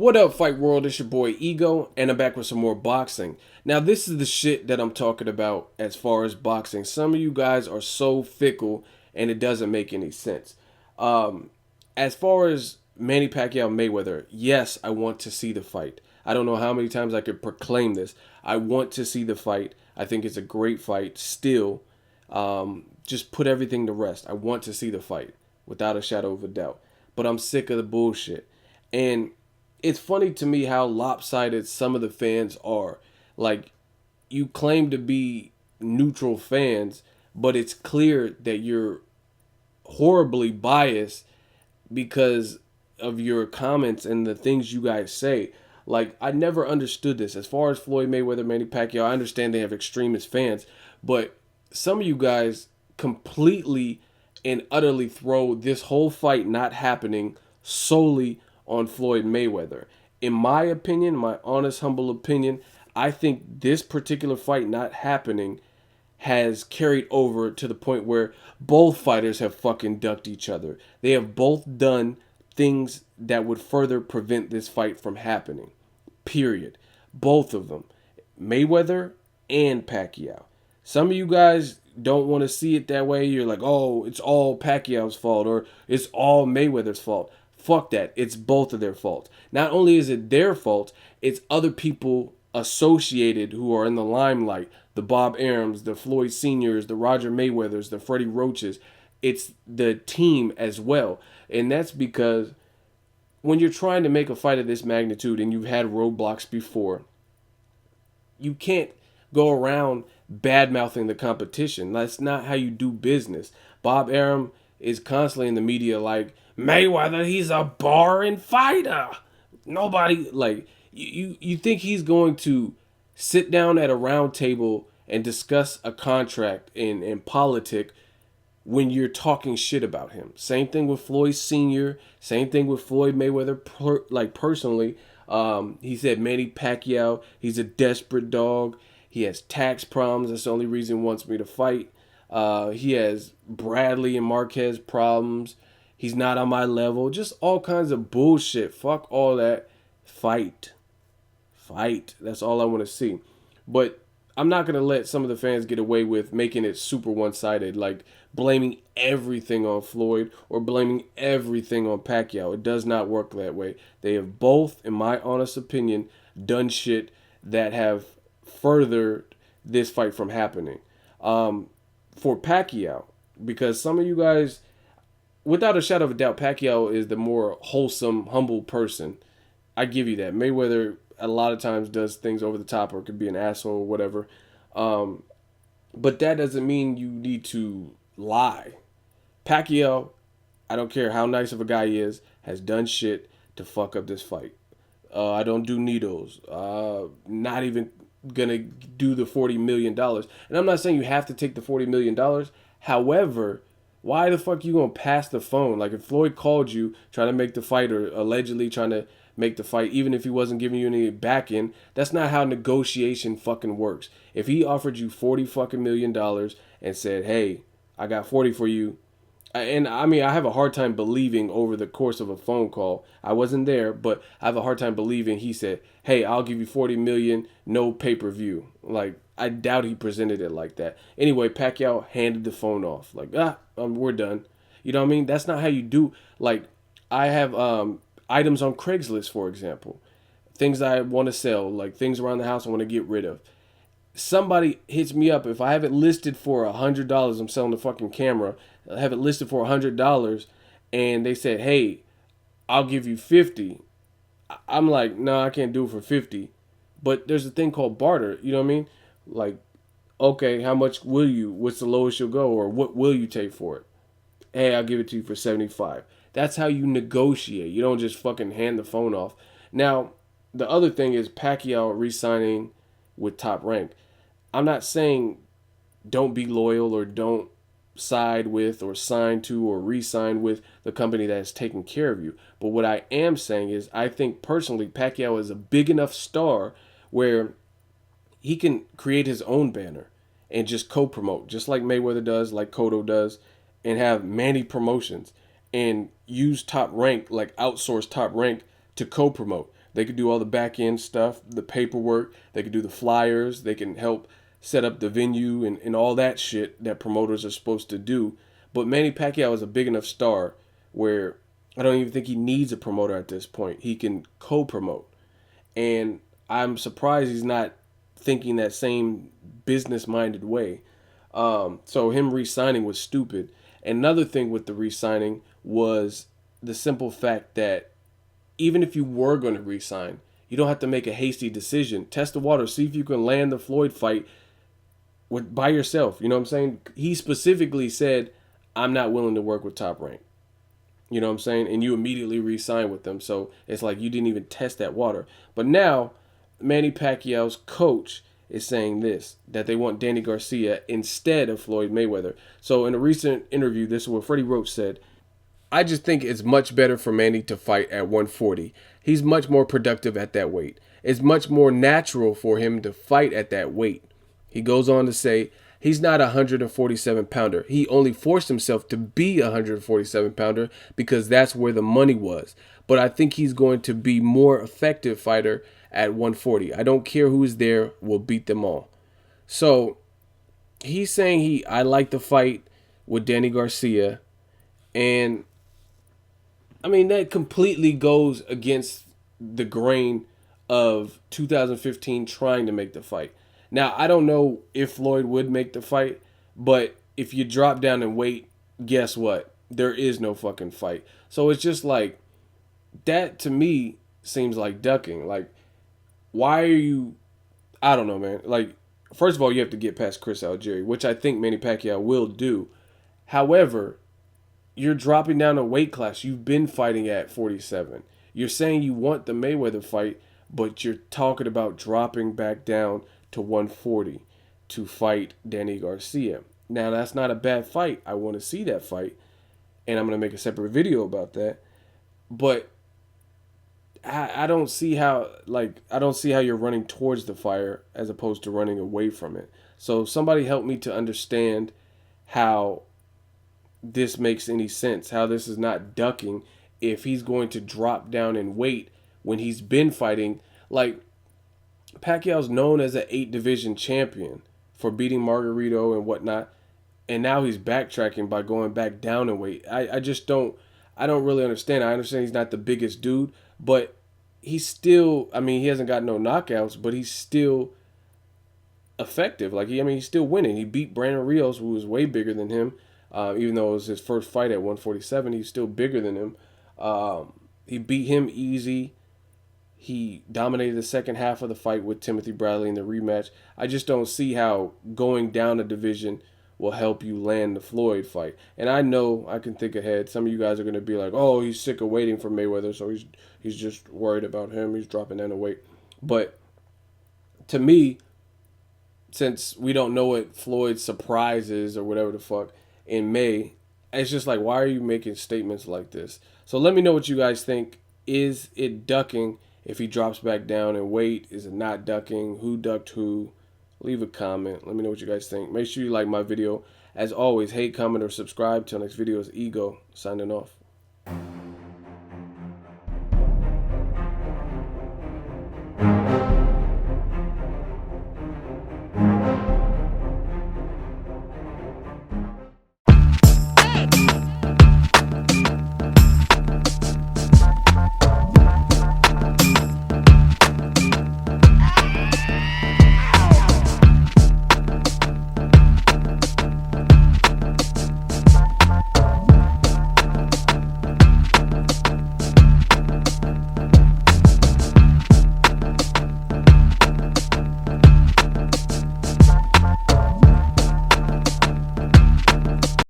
What up, Fight World? It's your boy Ego, and I'm back with some more boxing. Now, this is the shit that I'm talking about as far as boxing. Some of you guys are so fickle, and it doesn't make any sense. As far as Manny Pacquiao Mayweather, yes, I want to see the fight. I don't know how many times I could proclaim this. I want to see the fight. I think it's a great fight. Still, just put everything to rest. I want to see the fight, without a shadow of a doubt. But I'm sick of the bullshit. And it's funny to me how lopsided some of the fans are. Like, you claim to be neutral fans, but it's clear that you're horribly biased because of your comments and the things you guys say. Like, I never understood this. As far as Floyd Mayweather, Manny Pacquiao, I understand they have extremist fans, but some of you guys completely and utterly throw this whole fight not happening solely on Floyd Mayweather. In my opinion, my honest, humble opinion, I think this particular fight not happening has carried over to the point where both fighters have fucking ducked each other. They have both done things that would further prevent this fight from happening. Period. Both of them. Mayweather and Pacquiao. Some of you guys don't want to see it that way. You're like, oh, it's all Pacquiao's fault or it's all Mayweather's fault. Fuck that. It's both of their fault. Not only is it their fault, it's other people associated who are in the limelight. The Bob Arums, the Floyd Seniors, the Roger Mayweathers, the Freddie Roaches. It's the team as well. And that's because when you're trying to make a fight of this magnitude and you've had roadblocks before, you can't go around bad-mouthing the competition. That's not how you do business. Bob Arum is constantly in the media like, Mayweather, he's a boring fighter. Nobody, like, you think he's going to sit down at a round table and discuss a contract in politic when you're talking shit about him. Same thing with Floyd Sr., same thing with Floyd Mayweather, personally. He said Manny Pacquiao, he's a desperate dog. He has tax problems. That's the only reason he wants me to fight. He has Bradley and Marquez problems. He's not on my level. Just all kinds of bullshit. Fuck all that. Fight. Fight. That's all I want to see. But I'm not going to let some of the fans get away with making it super one-sided. Like blaming everything on Floyd or blaming everything on Pacquiao. It does not work that way. They have both, in my honest opinion, done shit that have furthered this fight from happening. For Pacquiao, because some of you guys, without a shadow of a doubt, Pacquiao is the more wholesome, humble person. I give you that. Mayweather a lot of times does things over the top or could be an asshole or whatever. But that doesn't mean you need to lie. Pacquiao, I don't care how nice of a guy he is, has done shit to fuck up this fight. I don't do needles. Not even gonna do the $40 million. And I'm not saying you have to take the $40 million. However, why the fuck you gonna pass the phone? Like if Floyd called you trying to make the fight or allegedly trying to make the fight, even if he wasn't giving you any back end, that's not how negotiation fucking works. If he offered you $40 fucking million and said, hey, I got 40 for you, and I mean, I have a hard time believing over the course of a phone call. I wasn't there, but I have a hard time believing he said, hey, I'll give you 40 million, no pay-per-view. Like, I doubt he presented it like that. Anyway, Pacquiao handed the phone off. Like, we're done. You know what I mean? That's not how you do. Like, I have items on Craigslist, for example. Things I want to sell, like things around the house I want to get rid of. Somebody hits me up. If I have it listed for $100, I'm selling the fucking camera. I have it listed for $100, and they said, "Hey, I'll give you 50." I'm like, "No, I can't do it for 50." But there's a thing called barter. You know what I mean? Like, okay, how much will you? What's the lowest you'll go, or what will you take for it? Hey, I'll give it to you for 75. That's how you negotiate. You don't just fucking hand the phone off. Now, the other thing is Pacquiao re-signing with Top Rank. I'm not saying don't be loyal or don't side with or sign to or re-sign with the company that is taking care of you. But what I am saying is I think personally Pacquiao is a big enough star where he can create his own banner and just co-promote, just like Mayweather does, like Cotto does, and have Manny Promotions and use Top Rank, like outsource Top Rank to co-promote. They could do all the back end stuff, the paperwork. They could do the flyers. They can help set up the venue and all that shit that promoters are supposed to do. But Manny Pacquiao is a big enough star where I don't even think he needs a promoter at this point. He can co-promote. And I'm surprised he's not thinking that same business-minded way. So him re-signing was stupid. Another thing with the re-signing was the simple fact that even if you were going to re-sign, you don't have to make a hasty decision. Test the water, see if you can land the Floyd fight by yourself. You know what I'm saying? He specifically said, "I'm not willing to work with Top Rank." You know what I'm saying? And you immediately re-sign with them. So it's like you didn't even test that water. But now Manny Pacquiao's coach is saying this, that they want Danny Garcia instead of Floyd Mayweather. So in a recent interview, this is what Freddie Roach said. I just think it's much better for Manny to fight at 140. He's much more productive at that weight. It's much more natural for him to fight at that weight. He goes on to say, he's not a 147 pounder. He only forced himself to be a 147 pounder because that's where the money was. But I think he's going to be more effective fighter at 140. I don't care who's there, we'll beat them all. So he's saying I like the fight with Danny Garcia. And I mean, that completely goes against the grain of 2015 trying to make the fight. Now, I don't know if Floyd would make the fight, but if you drop down in weight, guess what? There is no fucking fight. So it's just like, that to me seems like ducking. Like, why are you, I don't know, man. Like, first of all, you have to get past Chris Algieri, which I think Manny Pacquiao will do. However, you're dropping down a weight class. You've been fighting at 47. You're saying you want the Mayweather fight, but you're talking about dropping back down to 140 to fight Danny Garcia. Now, that's not a bad fight. I want to see that fight, and I'm going to make a separate video about that. But I don't see how, I don't see how you're running towards the fire as opposed to running away from it. So somebody help me to understand how this makes any sense, how this is not ducking if he's going to drop down in weight when he's been fighting. Like, Pacquiao's known as an 8-division champion for beating Margarito and whatnot, and now he's backtracking by going back down in weight. I just don't really understand. I understand he's not the biggest dude, but he's still, I mean, he hasn't got no knockouts, but he's still effective. Like, he's still winning. He beat Brandon Rios, who was way bigger than him. Even though it was his first fight at 147, he's still bigger than him. He beat him easy. He dominated the second half of the fight with Timothy Bradley in the rematch. I just don't see how going down a division will help you land the Floyd fight. And I know I can think ahead. Some of you guys are going to be like, oh, he's sick of waiting for Mayweather, so he's just worried about him. He's dropping down the weight. But to me, since we don't know what Floyd's surprise is or whatever the fuck in May, it's just like, why are you making statements like this? So let me know what you guys think. Is it ducking if he drops back down in weight? Is it not ducking? Who ducked who? Leave a comment. Let me know what you guys think. Make sure you like my video. As always, hate, comment, or subscribe. Till next video is Ego signing off.